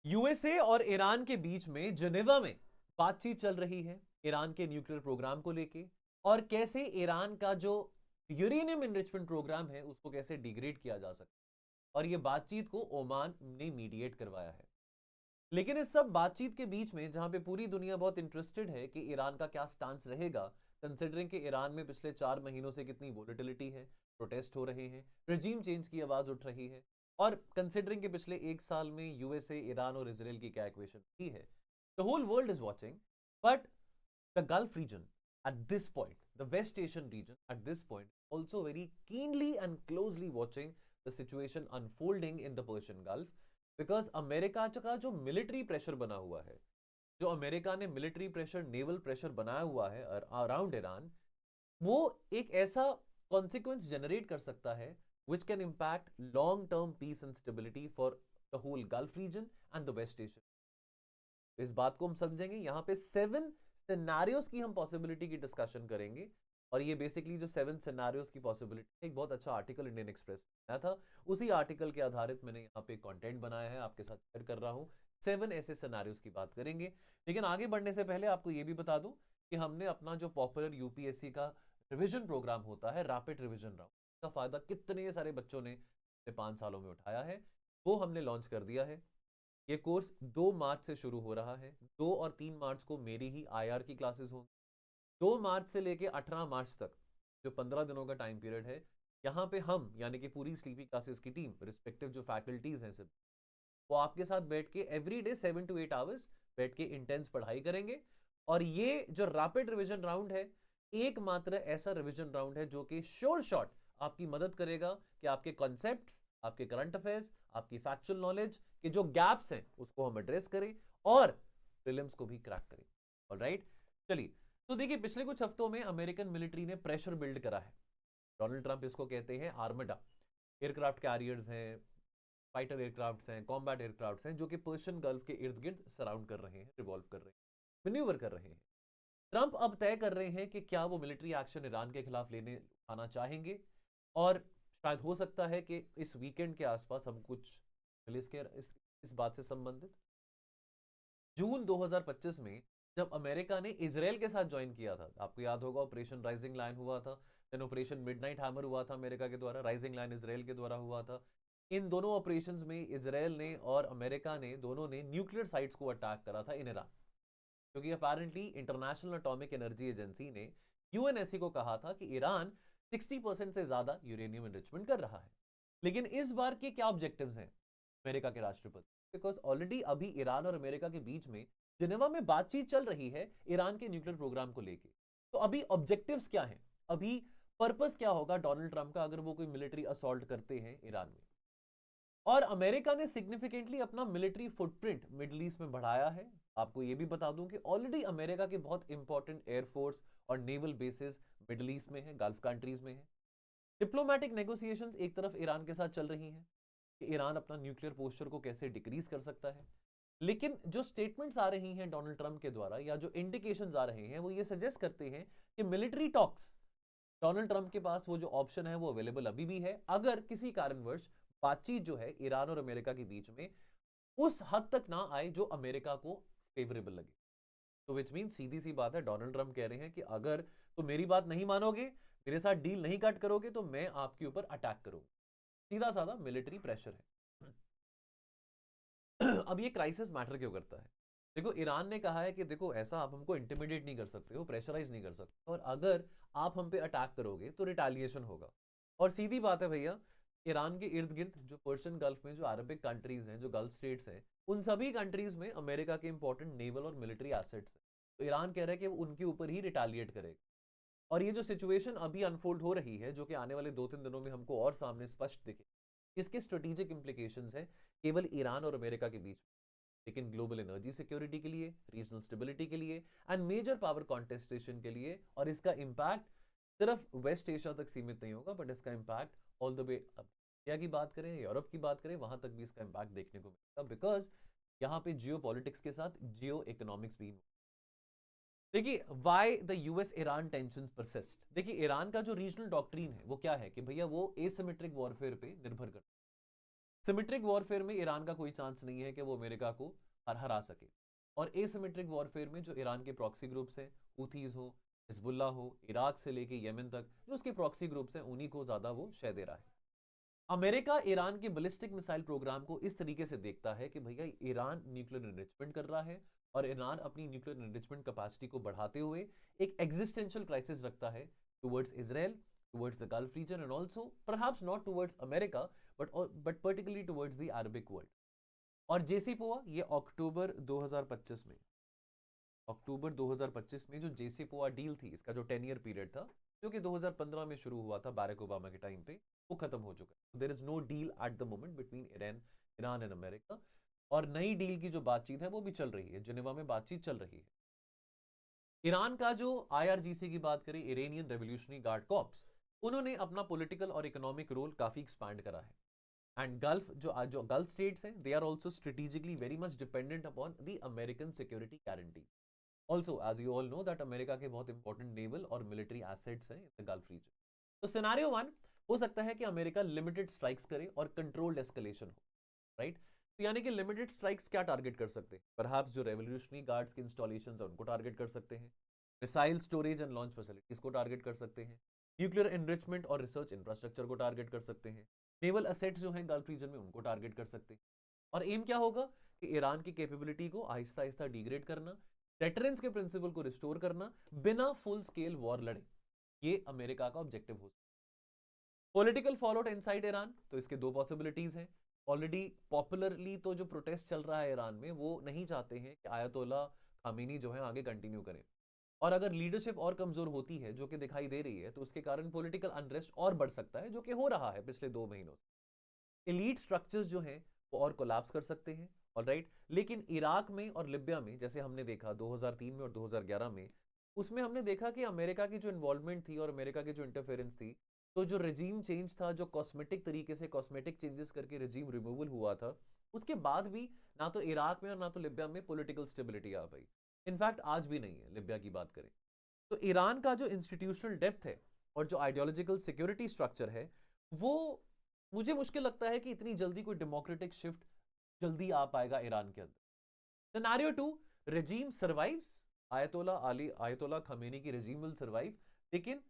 USA और Iran के बीच में जिनेवा में बातचीत चल रही है ईरान के न्यूक्लियर प्रोग्राम को लेके, और कैसे ईरान का जो यूरेनियम एनरिचमेंट प्रोग्राम है उसको कैसे डिग्रेड किया जा सकता है। और ये बातचीत को ओमान ने मीडिएट करवाया है। लेकिन इस सब बातचीत के बीच में जहां पे पूरी दुनिया बहुत इंटरेस्टेड है कि ईरान का क्या स्टांस रहेगा, कंसिडरिंग कि ईरान में पिछले 4 महीनों से कितनी वोलेटिलिटी है, प्रोटेस्ट हो रहे हैं, रेजिम चेंज की आवाज उठ रही है, और कंसिडरिंग कि पिछले 1 साल में यूएसए, ईरान और इसराइल की क्या इक्वेशन की है, the whole world is watching. But the Gulf region at this point, the West Asian region at this point, also very keenly and closely watching the situation unfolding in the Persian Gulf, because America का जो military pressure बना हुआ है, जो America ने military pressure, naval pressure बनाया हुआ है अराउंड ईरान, वो एक ऐसा कॉन्सिक्वेंस जनरेट कर सकता है which can impact long term peace and stability for the whole Gulf region and the West Asian. इस बात को हम समझेंगे, यहां पे 7 सिनेरियोस की हम पॉसिबिलिटी की डिस्कशन करेंगे। और ये बेसिकली जो 7 सिनेरियोस की पॉसिबिलिटी, एक बहुत अच्छा आर्टिकल इंडियन एक्सप्रेस में आया था, उसी आर्टिकल के आधारित मैंने यहाँ पे कंटेंट बनाया है, आपके साथ शेयर कर रहा हूँ। 7 ऐसे सिनेरियोस की बात करेंगे। लेकिन आगे बढ़ने से पहले आपको ये भी बता दूं कि हमने अपना जो पॉपुलर यूपीएससी का रिविजन प्रोग्राम होता है, रैपिड रिविजन राउंड, का फायदा कितने सारे बच्चों ने 5 सालों में उठाया है, वो हमने लॉन्च कर दिया है। ये कोर्स 2 मार्च से शुरू हो रहा है। 2 और 3 मार्च को मेरी ही आईआर की क्लासेस होंगी। 2 मार्च से लेके 18 मार्च तक जो 15 दिनों का टाइम पीरियड है, यहाँ पे हम यानी कि पूरी स्लीपी क्लासेस की टीम, रिस्पेक्टिव जो फैकल्टीज हैं सब, वो आपके साथ बैठ के एवरी डे 7 to 8 आवर्स बैठ के इंटेंस पढ़ाई करेंगे। और ये जो रैपिड रिविजन राउंड है, एकमात्र ऐसा रिविजन राउंड है जो कि श्योर शॉट आपकी मदद करेगा कि आपके कॉन्सेप्ट्स, आपके करंट अफेयर्स, आपकी फैक्चुअल नॉलेज के जो गैप्स हैं उसको हम एड्रेस करें और प्रीलिम्स को भी क्रैक करें। ऑलराइट, चलिए। तो देखिए, पिछले कुछ हफ्तों में अमेरिकन मिलिट्री ने प्रेशर बिल्ड करा है। डोनाल्ड ट्रंप इसको कहते हैं आर्मडा। एयरक्राफ्ट कैरियर्स हैं, फाइटर एयरक्राफ्ट्स हैं, कॉम्बैट एयरक्राफ्ट्स हैं, जो कि पर्शियन गल्फ के इर्द गिर्द सराउंड कर रहे हैं, रिवॉल्व कर रहे हैं, मैन्यूवर कर रहे हैं। ट्रंप अब तय कर रहे हैं कि क्या वो मिलिट्री एक्शन ईरान के खिलाफ लेने आना चाहेंगे। और शायद हो सकता है कि इस वीकेंड के आसपास हम कुछ रिलीज के इस बात से संबंधित। जून 2025 में जब अमेरिका ने इसराइल के साथ ज्वाइन किया था, आपको याद होगा ऑपरेशन राइजिंग लाइन हुआ था, देन ऑपरेशन मिडनाइट हैमर हुआ था अमेरिका के द्वारा, राइजिंग लाइन इसराइल के द्वारा हुआ था। इन दोनों ऑपरेशंस में इसराइल ने और अमेरिका ने दोनों ने न्यूक्लियर साइट्स को अटैक करा था इन ईरान, क्योंकि apparently international atomic energy agency ने यूएनएससी को कहा था कि ईरान 60% से ज्यादा यूरेनियम एनरिचमेंट कर रहा है। लेकिन इस बार के क्या ऑब्जेक्टिव्स हैं अमेरिका के राष्ट्रपति, बिकॉज ऑलरेडी अभी ईरान और अमेरिका के बीच में जिनेवा में बातचीत चल रही है ईरान के न्यूक्लियर प्रोग्राम को लेके। तो अभी ऑब्जेक्टिव्स क्या हैं, अभी पर्पस क्या होगा डोनाल्ड ट्रंप का अगर वो कोई मिलिट्री असॉल्ट करते हैं ईरान में। और अमेरिका ने सिग्निफिकेंटली अपना मिलिट्री फुटप्रिंट मिडिल ईस्ट में बढ़ाया है। आपको यह भी बता दूं कि ऑलरेडी अमेरिका के बहुत इंपॉर्टेंट एयरफोर्स और नेवल बेसिस मिडिल ईस्ट में है, गल्फ कंट्रीज में है। डिप्लोमेटिक नेगोशिएशंस एक तरफ ईरान के साथ चल रही हैं कि ईरान अपना न्यूक्लियर पोस्चर को कैसे डिक्रीज कर सकता है। लेकिन जो स्टेटमेंट्स आ रही हैं डोनाल्ड ट्रंप के द्वारा, या जो इंडिकेशंस आ रहे हैं, वो ये सजेस्ट करते हैं कि मिलिट्री टॉक्स, डोनाल्ड ट्रंप के पास वो जो ऑप्शन है वो अवेलेबल अभी भी है, अगर किसी कारणवश बातचीत जो है ईरान और अमेरिका के बीच में उस हद तक ना आए जो अमेरिका को फेवरेबल लगे। तो विच मीन, सीधी सी बात है, डोनाल्ड ट्रंप कह रहे हैं कि अगर तुम मेरी बात नहीं मानोगे, मेरे साथ डील नहीं कट करोगे, तो मैं आपके ऊपर अटैक करूंगा। सीधा साधा मिलिट्री प्रेशर है। अब ये क्राइसिस मैटर क्यों करता है? देखो, ईरान ने कहा है कि देखो, ऐसा आप हमको इंटिमिडेट नहीं कर सकते हो, प्रेशराइज नहीं कर सकते, और अगर आप हम पे अटैक करोगे तो रिटालिएशन होगा। और सीधी बात है भैया, ईरान के इर्द गिर्द जो पर्शियन गल्फ में जो अरबिक कंट्रीज हैं, जो गल्फ स्टेट्स हैं, उन सभी कंट्रीज में अमेरिका के इंपॉर्टेंट नेवल और मिलिट्री एसेट्स हैं। तो ईरान कह रहा है कि वो उनके ऊपर ही रिटालिएट करेगा। और ये जो सिचुएशन अभी अनफोल्ड हो रही है, जो कि आने वाले 2-3 दिनों में हमको और सामने स्पष्ट दिखे, इसके स्ट्रेटेजिक इंप्लीकेशंस हैं केवल ईरान और अमेरिका के बीच में, लेकिन ग्लोबल एनर्जी सिक्योरिटी के लिए, रीजनल स्टेबिलिटी के लिए एंड मेजर पावर कॉन्टेस्टेशन के लिए। और इसका इंपैक्ट सिर्फ वेस्ट एशिया तक सीमित नहीं होगा, बट इसका impact all the way, India की बात करें, यूरोप की बात करें, वहां तक भी इसका इंपैक्ट देखने को मिलेगा, बिकॉज यहाँ पे जियो पॉलिटिक्स के साथ जियो इकोनॉमिक्स भी। देखिए, why the US Iran tension persist. देखिए, ईरान का जो रीजनल डॉक्ट्रीन है वो क्या है कि भैया वो एसिमेट्रिक वॉरफेयर पे निर्भर करता है। सिमेट्रिक वॉरफेयर में ईरान का कोई चांस नहीं है कि वो अमेरिका को हरा सके। और एसिमेट्रिक वॉरफेयर में जो ईरान के प्रॉक्सी ग्रुप्स हैं, हूथीज हो, हिजबुल्ला हो, इराक से लेके यमन तक जो उसके प्रॉक्सी ग्रुप्स हैं, उन्हीं को ज्यादा वो शय दे रहा है। अमेरिका ईरान के बैलिस्टिक मिसाइल प्रोग्राम को इस तरीके से देखता है कि भैया ईरान न्यूक्लियर एनरिचमेंट कर रहा है और ईरान अपनी न्यूक्लियर एनरिचमेंट कैपेसिटी को बढ़ाते हुए एक एग्जिस्टेंशियल क्राइसिस रखता है towards Israel, towards the Gulf region and also perhaps not towards America but particularly towards the Arabic world. और जेसीपोआ ये अक्टूबर 2025 में जो जेसीपोआ डील थी, इसका जो 10 ईयर पीरियड था जो कि 2015 में शुरू हुआ था बैरक ओबामा के टाइम पे, वो खत्म हो चुका है। There is no deal at the moment between Iran and America. और नई डील की जो बातचीत है वो भी चल रही है, जिनेवा में बातचीत चल रही है। ईरान का जो आईआरजीसी की बात करें, इरानियन रेवोल्यूशनरी गार्ड कॉर्प्स, उन्होंने अपना पॉलिटिकल और इकोनॉमिक रोल काफी एक्सपैंड करा है। एंड गल्फ जो गल्फ स्टेट्स हैं, they are also strategically very much dependent upon the American security guarantee. Also as you all know that America के बहुत इंपॉर्टेंट नेवल और मिलिट्री एसेट्स हैं इन द गल्फ रीजन। तो scenario 1 हो सकता है कि अमेरिका लिमिटेड स्ट्राइक्स करे और कंट्रोल्ड एस्केलेशन हो, राइट। तो यानी कि लिमिटेड स्ट्राइक्स क्या टारगेट कर सकते हैं, परहैप्स जो रेवोल्यूशनरी गार्ड्स के इंस्टॉलेशंस हैं उनको टारगेट कर सकते हैं, missile storage and launch facilities को टारगेट कर सकते हैं, न्यूक्लियर एनरिचमेंट और रिसर्च इंफ्रास्ट्रक्चर को टारगेट कर सकते हैं, नेवल असेट्स जो हैं गल्फ रीजन में उनको टारगेट कर सकते हैं। और एम क्या होगा कि ईरान की कैपेबिलिटी को आहिस्ता आहिस्ता डिग्रेड करना, डेटरेंस के प्रिंसिपल को रिस्टोर करना बिना फुल स्केल वॉर लड़े, ये अमेरिका का ऑब्जेक्टिव हो सकता है। पॉलिटिकल फॉलोआउट इनसाइड ईरान, तो इसके दो पॉसिबिलिटीज हैं। ऑलरेडी पॉपुलरली तो जो प्रोटेस्ट चल रहा है ईरान में, वो नहीं चाहते हैं कि आयतोल्ला खामेनी जो है आगे कंटिन्यू करें। और अगर लीडरशिप और कमजोर होती है, जो कि दिखाई दे रही है, तो उसके कारण पॉलिटिकल अनरेस्ट और बढ़ सकता है, जो कि हो रहा है पिछले 2 महीनों से। एलीट स्ट्रक्चर्स जो हैं वो और कोलैप्स कर सकते हैं, ऑलराइट। लेकिन इराक में और लिबिया में जैसे हमने देखा 2003 में और 2011 में, उसमें हमने देखा कि अमेरिका की जो इन्वॉल्वमेंट थी और अमेरिका की जो इंटरफेरेंस थी, तो जो रजीम चेंज था, जो कॉस्मेटिक तरीके से कॉस्मेटिक चेंजेस करके रजीम रिमूवल हुआ था, उसके बाद भी ना तो इराक में और ना तो लिबिया में पॉलिटिकल स्टेबिलिटी आ पाई। इनफैक्ट आज भी नहीं है लिबिया की बात करें तो। ईरान का जो इंस्टीट्यूशनल डेप्थ है और जो आइडियोलॉजिकल सिक्योरिटी स्ट्रक्चर है, वो मुझे मुश्किल लगता है कि इतनी जल्दी कोई डेमोक्रेटिक शिफ्ट जल्दी आ पाएगा ईरान के अंदर। सिनेरियो 2, रेजीम सर्वाइव्स, आयतोला खमेनी की रेजीम विल सर्वाइव, लेकिन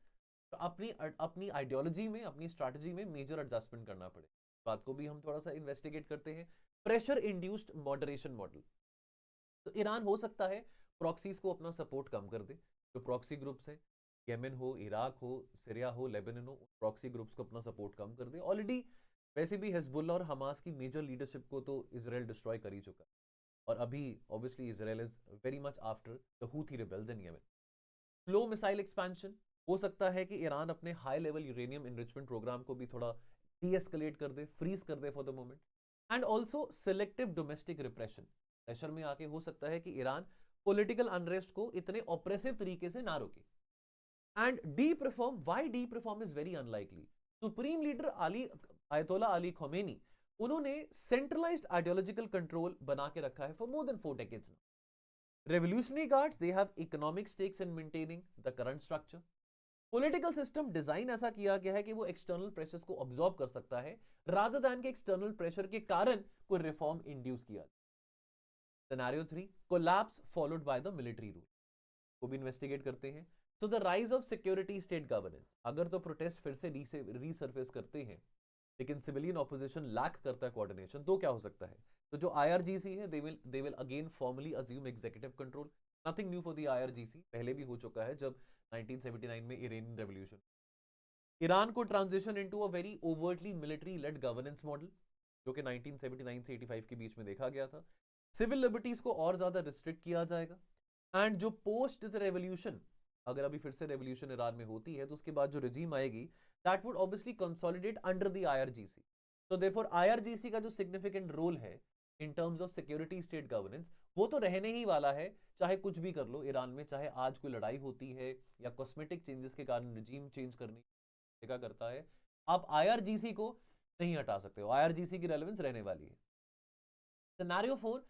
अपनी अपनी आइडियोलॉजी में, अपनी स्ट्रैटेजी में मेजर एडजस्टमेंट करना पड़े। बात को भी हम थोड़ा सा इन्वेस्टिगेट करते हैं। प्रेशर इंड्यूस्ड मॉडरेशन मॉडल, तो ईरान हो सकता है प्रॉक्सीज को अपना सपोर्ट कम कर दे। जो प्रॉक्सी ग्रुप्स हैं, येमेन हो, इराक हो, सीरिया हो, लेबनान हो, प्रॉक्सी ग्रुप्स को अपना सपोर्ट कम कर दे। ऑलरेडी वैसे भी हिजबुल्ला और हमास की मेजर लीडरशिप को तो इसराइल डिस्ट्रॉय कर ही चुका है। और अभी obviously Israel is very much after the Houthi rebels in Yemen. Slow missile expansion, हो सकता है कि ईरान अपने high level uranium enrichment program को भी थोड़ा डीएस्केलेट कर दे, फ्रीज कर दे for the moment. And also selective domestic repression, pressure में आके हो सकता है कि ईरान पॉलिटिकल अनरेस्ट को इतने ऑप्रेसिव तरीके से ना रोके। And deep reform, why deep reform is very unlikely. Supreme leader Ayatollah Ali Khomeini, उन्होंने सेंट्रलाइज्ड आइडियोलॉजिकल कंट्रोल बना के रखा है for more than 4 decades now. Revolutionary Guards, they have economic stakes in maintaining the current structure. Political system design ऐसा किया गया है कि वो एक्सटर्नल प्रेशर्स को ऑब्जॉर्ब कर सकता है, रादर दैन के एक्सटर्नल प्रेशर के कारण कोई रिफॉर्म इंड्यूस किया। Scenario 3, collapse followed by the military rule, को भी इन्वेस्टिगेट करते हैं। So the rise of security state governance, अगर तो प्रोटेस्ट फिर से रीसर्फेस करते हैं लेकिन सिविलियन ऑपोजिशन लैक करता है कोऑर्डिनेशन, तो क्या हो सकता है। तो जो आईआरजीसी है, they will again formally assume executive control. Nothing new for the IRGC, पहले भी हो चुका है जब 1979 में इरानियन रेवोल्यूशन। ईरान को transition into a very overtly military led governance model, जो कि 1979 से 85 के बीच में देखा गया था। सिविल लिबर्टीज को और ज्यादा रिस्ट्रिक्ट किया जाएगा। एंड जो पोस्ट द रेवोल्यूशन, अगर अभी फिर से रेवोल्यूशन ईरान में होती है, तो उसके बाद जो रिजीम आएगी, that would obviously consolidate under the IRGC. तो देयरफॉर आईआरजीसी का जो सिग्निफिकेंट रोल है in terms of security state governance, वो तो रहने ही वाला है, चाहे कुछ भी कर लो ईरान में, चाहे आज कोई लड़ाई होती है या कॉस्मेटिक चेंजेस के कारण रिजीम चेंज करने का करता है, आप आईआरजीसी को नहीं हटा सकते हो, आईआरजीसी की रेलेवेंस रहने वाली है। Scenario 4,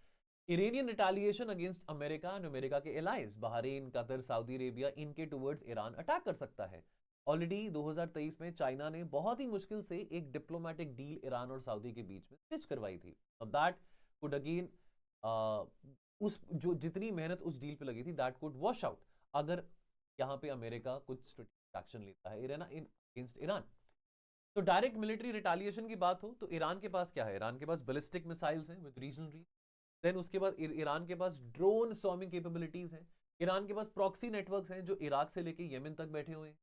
Iranian retaliation against America and America के allies, Bahrain, Qatar, Saudi Arabia, इनके टुवर्ड्स ईरान अटैक कर सकता है। ऑलरेडी 2023 में चाइना ने बहुत ही मुश्किल से एक डिप्लोमेटिक डील ईरान और सऊदी के बीच में स्टिच करवाई थी। दैट कुड अगेन उस जो जितनी मेहनत उस डील पे लगी थी दैट कुड वॉश आउट अगर यहाँ पे अमेरिका कुछ स्ट्रेटेजिक एक्शन लेता है ईरान अगेंस्ट ईरान। तो डायरेक्ट मिलिट्री रिटालिएशन की बात हो तो ईरान के पास क्या है, ईरान के पास बैलिस्टिक मिसाइल्स हैं विद रीजनल रीच। देन उसके बाद ईरान के पास ड्रोन स्टॉर्मिंग कैपेबिलिटीज हैं। ईरान के पास प्रॉक्सी नेटवर्क्स हैं जो इराक से लेके यमन तक बैठे हुए हैं।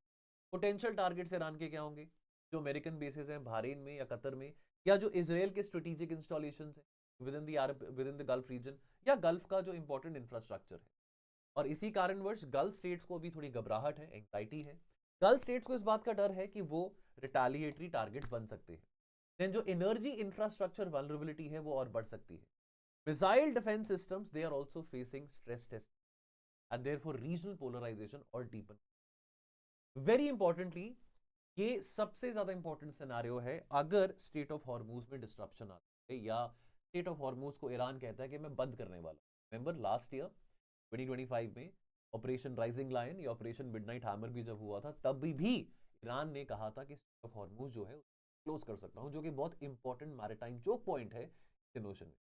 पोटेंशियल टारगेट्स ईरान के क्या होंगे, जो अमेरिकन बेसेस हैं बहरीन में या कतर में, या जो इसराइल के स्ट्रेटेजिक इंस्टॉलेशन हैं within the Gulf region, या गल्फ का जो इंपॉर्टेंट इंफ्रास्ट्रक्चर है। और इसी कारणवश गल्फ स्टेट्स को अभी थोड़ी घबराहट है, एंग्जाइटी है। गल्फ स्टेट्स को इस बात का डर है कि वो रिटालिएटरी टारगेट्स बन सकते हैं। देन जो एनर्जी इंफ्रास्ट्रक्चर वल्नरेबिलिटी है वो और बढ़ सकती है। Missile defence systems they are also facing stress test and therefore regional polarisation और डीपन। वेरी इंपॉर्टेंटली ये सबसे ज्यादा इंपॉर्टेंट सिनेरियो है अगर स्टेट ऑफ हॉर्मूज में डिस्ट्रप्शन आता है या स्टेट ऑफ हॉर्मूज को ईरान कहता है कि मैं बंद करने वाला। रिमेंबर लास्ट ईयर 2025 में ऑपरेशन राइजिंग लायन या ऑपरेशन मिडनाइट हैमर भी जब हुआ था तब भी ईरान ने कहा था कि स्टेट ऑफ हॉर्मूज जो है क्लोज कर सकता हूं, जो कि बहुत इंपॉर्टेंट मैरिटाइम चोक पॉइंट है इंडियन ओशन में।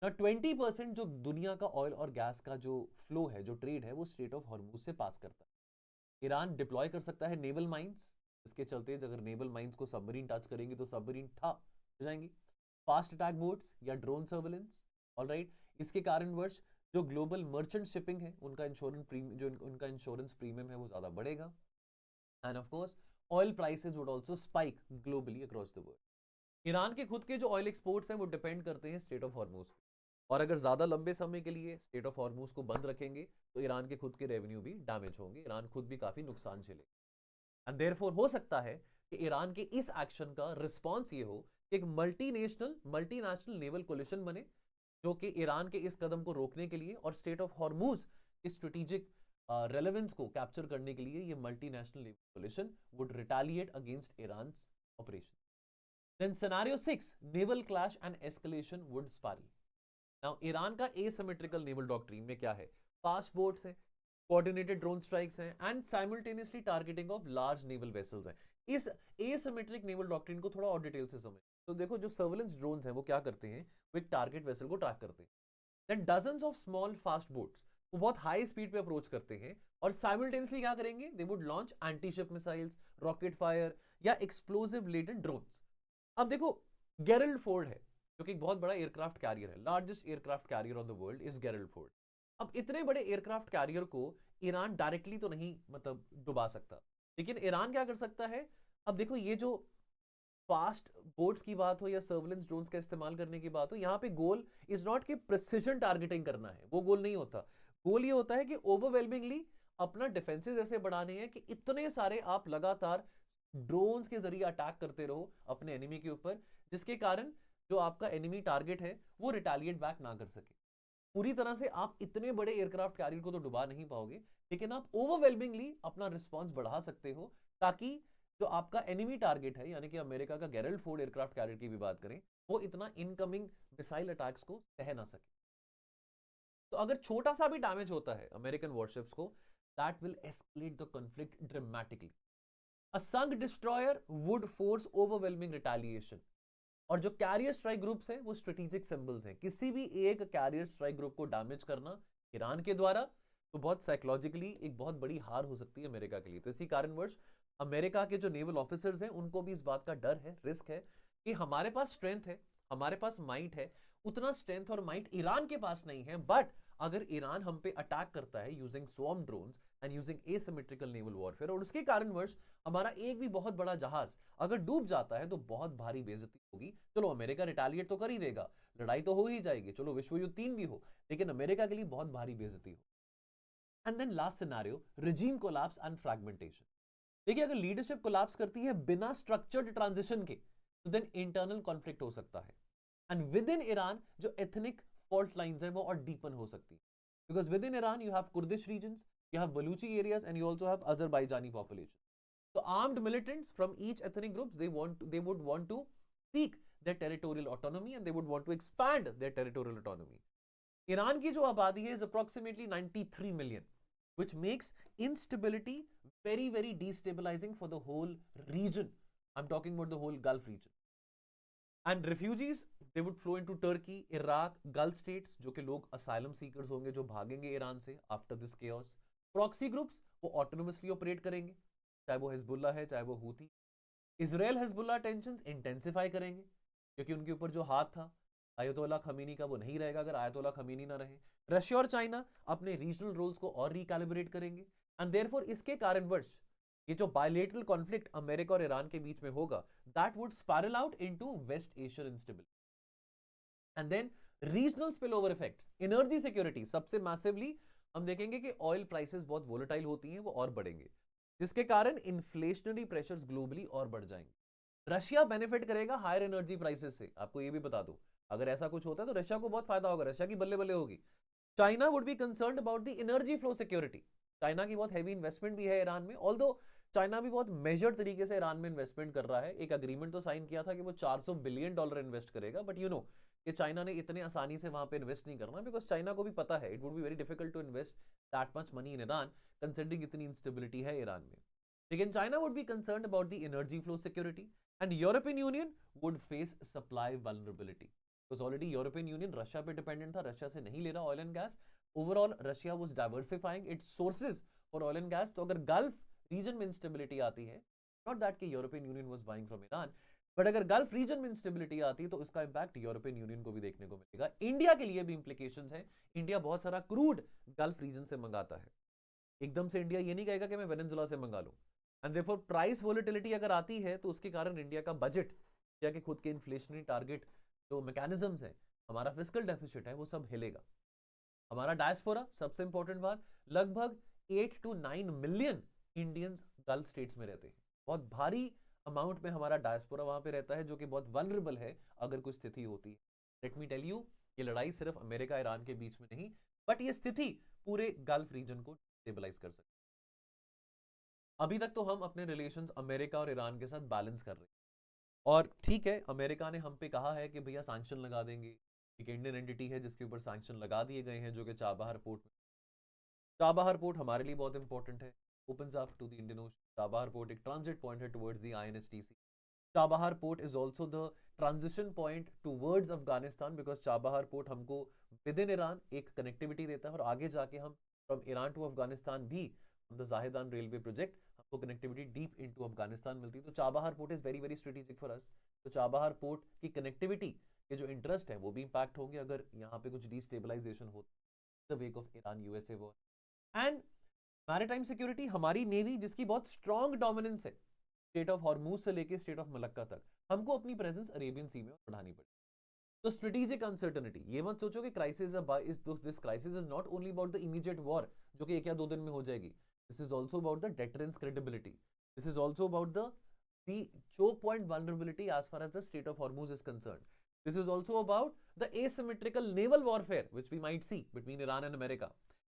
ना 20% जो दुनिया का ऑयल और गैस का जो फ्लो है, जो ट्रेड है, वो स्टेट ऑफ हॉर्मूज से पास करता है। ईरान डिप्लॉय कर सकता है नेवल माइंस, इसके चलते अगर नेवल माइंस को सबमरीन टच करेंगे तो सबमरीन ठा हो जाएंगी। फास्ट अटैक बोट्स या ड्रोन सर्वेलेंस, ऑलराइट। इसके कारणवश जो ग्लोबल मर्चेंट शिपिंग है उनका इंश्योरेंस प्रीमियम है वो ज्यादा बढ़ेगा। End of course oil prices would also spike globally across the world. Iran के खुद के जो ऑयल एक्सपोर्ट्स हैं वो डिपेंड करते हैं स्टेट ऑफ हॉर्मूज पे, और अगर ज्यादा लंबे समय के लिए स्टेट ऑफ हॉर्मूज को बंद रखेंगे तो ईरान के खुद के रेवेन्यू भी डैमेज होंगे, ईरान खुद भी काफी नुकसान झेले। एंड देयरफॉर हो सकता है कि ईरान के इस एक्शन का रिस्पॉन्स ये हो कि एक मल्टीनेशनल नेवल कोलिशन बने जो कि ईरान के इस कदम को रोकने के लिए और स्टेट ऑफ हॉर्मूज की स्ट्रेटेजिक रेलेवेंस को कैप्चर करने के लिए ये multinational naval coalition would retaliate against Iran's operation. Then scenario 6, naval clash and escalation would spiral. Now Iran का एसिमेट्रिकल नेवल डॉक्ट्रिन में क्या है, फास्ट बोट्स है, कोऑर्डिनेटेड ड्रोन स्ट्राइक्स हैं and simultaneously targeting of large naval vessels हैं। इस asymmetric naval doctrine को थोड़ा और डिटेल से समझ तो देखो, जो सर्वेलेंस ड्रोन्स हैं वो क्या करते हैं, वो एक टारगेट वेसल को ट्रैक करते हैं। Then dozens of small fast boats वो बहुत हाई स्पीड पे अप्रोच करते हैं और साइमल्टेनियसली क्या करेंगे, they would launch anti ship missiles, rocket fire या एक्सप्लोसिव लेडेड ड्रोन्स। अब देखो, गेरल्ड फोर्ड है जो कि एक बहुत बड़ा एयरक्राफ्ट कैरियर है, largest aircraft carrier of the world is Gerald Ford. अब इतने बड़े एयरक्राफ्ट कैरियर को ईरान डायरेक्टली तो नहीं मतलब डुबा सकता, लेकिन ईरान क्या कर सकता है। अब देखो, ये जो फास्ट बोट्स की बात हो या सर्वेलेंस ड्रोन्स का इस्तेमाल करने की बात हो, यहाँ पे गोल इज नॉट कि प्रिसिजन टारगेटिंग करना है, वो गोल नहीं होता। गोल ये होता है कि ओवरवेलमिंगली अपना डिफेंसेस ऐसे बढ़ाने हैं कि इतने सारे आप लगातार ड्रोन्स के जरिए अटैक करते रहो अपने एनिमी के ऊपर, जिसके कारण जो आपका एनिमी टारगेट है वो रिटालिएट बैक ना कर सके। पूरी तरह से आप इतने बड़े एयरक्राफ्ट कैरियर को तो डुबा नहीं पाओगे, लेकिन आप ओवरवेलमिंगली अपना रिस्पॉन्स बढ़ा सकते हो ताकि जो आपका एनिमी टारगेट है, यानी कि अमेरिका का गेरल्ड फोर्ड एयरक्राफ्ट कैरियर की भी बात करें, वो इतना इनकमिंग मिसाइल अटैक्स को सह ना सके। तो अगर छोटा सा भी डैमेज होता है अमेरिकन वॉरशिप्स को, that will escalate the conflict dramatically. A sunk destroyer would force overwhelming retaliation. और जो कैरियर स्ट्राइक ग्रुप्स हैं वो स्ट्रेटेजिक सिंबल्स हैं, किसी भी एक कैरियर स्ट्राइक ग्रुप को डैमेज करना ईरान के द्वारा तो बहुत साइकोलॉजिकली एक बहुत बड़ी हार हो सकती है अमेरिका के लिए। तो इसी कारणवश अमेरिका के जो नेवल ऑफिसर्स हैं उनको भी इस बात का डर है, रिस्क है कि हमारे पास स्ट्रेंथ है, हमारे पास माइट है, उतना स्ट्रेंथ और माइट ईरान के पास नहीं है। बट अगर ईरान हम पे अटैक करता है using swarm drones and using asymmetrical naval warfare, और उसके कारणवश हमारा एक भी बहुत बड़ा जहाज अगर डूब जाता है तो बहुत भारी बेइज्जती होगी। चलो अमेरिका रिटालिएट तो कर ही देगा, लड़ाई तो हो ही जाएगी, चलो विश्व युद्ध 3 भी हो, लेकिन अमेरिका के लिए बहुत भारी बेइज्जती हो। And then last scenario, regime collapse and fragmentation. देखिए, अगर लीडरशिप कोलैप्स करती है बिना स्ट्रक्चर्ड ट्रांजिशन के तो देन इंटरनल कॉन्फ्लिक्ट हो सकता है। एंड विद इन ईरान जो एथनिक फॉल्ट लाइंस है वो और डीपन हो सकती है, because within Iran you have Kurdish regions, you have Baluchi areas, and you also have Azerbaijani population. So armed militants from each ethnic groups, they would want to seek their territorial autonomy and they would want to expand their territorial autonomy. Iran की जो आबादी है is approximately 93 million, which makes instability very very destabilizing for the whole region. I'm talking about the whole Gulf region. And refugees, they would flow into Turkey, Iraq, Gulf states, जो कि लोग asylum seekers होंगे जो भागेंगे Iran से after this chaos. Proxy groups वो autonomously operate करेंगे, चाहे वो हिजबुल्ला है चाहे वो Houthi. Israel Hezbollah tensions intensify करेंगे क्योंकि उनके ऊपर जो हाथ था आयतोल्ला खमीनी का वो नहीं रहेगा अगर आयतोल्ला खमीनी ना रहे. रशिया और चाइना अपने रीजनल रोल्स को और रिकैलिब्रेट करेंगे. एंड देयरफॉर इसके कारणवश ये जो बायलेटरल कॉन्फ्लिक्ट अमेरिका और ईरान के बीच में होगा, that would spiral out into West Asian instability. And then regional spillover effects. Energy security सबसे मैसिवली हम देखेंगे कि ऑयल प्राइसेस बहुत वोलेटाइल होती हैं, वो और बढ़ेंगे, जिसके कारण इन्फ्लेशनरी प्रेशर्स ग्लोबली और बढ़ जाएंगे. रशिया बेनिफिट करेगा हायर एनर्जी प्राइसेस से. आपको ये भी बता दूं, अगर ऐसा कुछ होता है तो रशिया को बहुत फायदा होगा, रशिया की बल्ले बल्ले होगी. China would be concerned about the energy flow security. China की बहुत हैवी इन्वेस्टमेंट भी है ईरान में, ऑल्दो चाइना भी बहुत मेजर्ड तरीके से ईरान में इन्वेस्टमेंट कर रहा है. एक एग्रीमेंट तो साइन किया था कि वो $400 बिलियन इन्वेस्ट करेगा, बट यू नो कि चाइना ने इतने आसानी से वहां पे इन्वेस्ट नहीं करना, बिकॉज चाइना को भी पता है it would be very difficult to invest that much money in Iran considering इतनी इंस्टेबिलिटी है ईरान में. लेकिन China would be concerned about the energy flow security and European Union would face supply vulnerability. Because already European Union Russia पे dependent था, Russia से नहीं ले रहा oil and gas. Overall Russia was diversifying its sources for oil and gas. तो अगर Gulf region में instability आती है, नॉट दैट कि European union was buying from Iran, but अगर गल्फ रीजन में इंस्टेबिलिटी आती है तो इसका इंपैक्ट यूरोपियन यूनियन को भी देखने को मिलेगा. इंडिया के लिए भी इंप्लीकेशंस है. इंडिया बहुत सारा क्रूड गल्फ रीजन से मंगाता है. एकदम से इंडिया ये नहीं कहेगा कि मैं वेनेजुएला से मंगा लूं. एंड देयरफॉर प्राइस वोलेटिलिटी अगर आती है तो उसके कारण इंडिया का बजट, इंडिया के खुद के इन्फ्लेशनरी टारगेट जो मैकेनिज्म्स है, हमारा फिस्कल डेफिसिट है, वो सब हिलेगा. हमारा डायस्पोरा, सबसे इंपॉर्टेंट बात, लगभग 8 to 9 million Indians gulf states में रहते हैं. बहुत भारी अमाउंट में हमारा डायस्पोरा वहां पे रहता है, जो कि बहुत वल्नरेबल है अगर कोई स्थिति होती है. लेट मी टेल यू, ये लड़ाई सिर्फ अमेरिका ईरान के बीच में नहीं, बट ये स्थिति पूरे गल्फ रीजन को स्टेबलाइज कर सकती है. अभी तक तो हम अपने रिलेशंस अमेरिका और ईरान के साथ बैलेंस कर रहे हैं, और ठीक है, अमेरिका ने हम पे कहा है कि भैया सैंक्शन लगा देंगे. एक इंडियन एंटिटी है जिसके ऊपर सैंक्शन लगा दिए गए हैं, जो कि चाबहार पोर्ट. चाबहार पोर्ट हमारे लिए बहुत इंपॉर्टेंट है, opens up to the Indian Ocean. Chabahar port एक transit point है towards the INSTC. Chabahar port is also the transition point towards Afghanistan, because Chabahar port हमको within Iran एक connectivity देता है, और आगे जाके हम from Iran to Afghanistan भी from the Zahedan railway project हमको connectivity deep into Afghanistan मिलती है. तो Chabahar port is very very strategic for us. तो Chabahar port की connectivity के जो interest है वो भी impact होंगे अगर यहाँ पे कुछ destabilization हो the wake of Iran USA war. And maritime security, हमारी नेवी जिसकी बहुत स्ट्रॉन्ग डोमिनेंस है स्टेट ऑफ हॉर्मूज से लेके स्टेट ऑफ मलक्का तक, हमको अपनी प्रेजेंस अरेबियन सी में बढ़ानी पड़ी. तो स्ट्रेटेजिक अनसर्टेनिटी, ये मत सोचो कि crisis this crisis is not only about the immediate war जो कि 1 या 2 दिन में हो जाएगी. This is also about the deterrence credibility. This is also about the choke point vulnerability as far as the Strait of Hormuz is concerned. This is also about the asymmetrical naval warfare which we might see between Iran and America.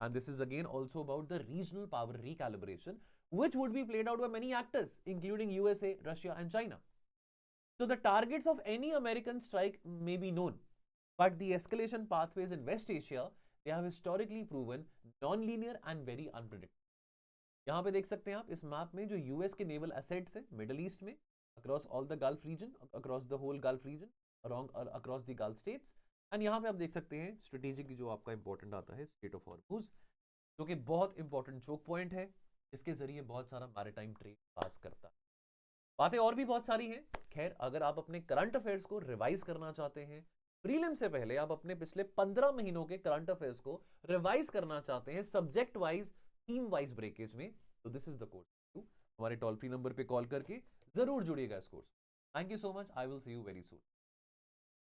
And this is again also about the regional power recalibration, which would be played out by many actors, including USA, Russia, and China. So the targets of any American strike may be known, but the escalation pathways in West Asia, they have historically proven non-linear and very unpredictable. यहाँ पे देख सकते हैं आप इस map में जो US के नेवल एसेट्स है मिडिल ईस्ट में, across all the Gulf region, across the whole Gulf region, across the Gulf states. And यहाँ पे आप देख सकते हैं स्ट्रेटेजिक जो आपका इंपॉर्टेंट आता है स्ट्रेट ऑफ हॉर्मुज, जो कि बहुत इंपॉर्टेंट चोक पॉइंट है, इसके जरिए बहुत सारा मैरिटाइम ट्रेड पास करता है. बातें और भी बहुत सारी हैं. खैर, अगर आप अपने करंट अफेयर्स को रिवाइज करना चाहते हैं, प्रीलिम से पहले आप अपने पिछले 15 महीनों के करंट अफेयर्स को रिवाइज करना चाहते हैं subject wise, theme wise breakage में, तो दिस इज द कोर्स. हमारे टोल फ्री नंबर पे कॉल करके जरूर जुड़िएगा इस course. Thank you so much. I will see you very soon.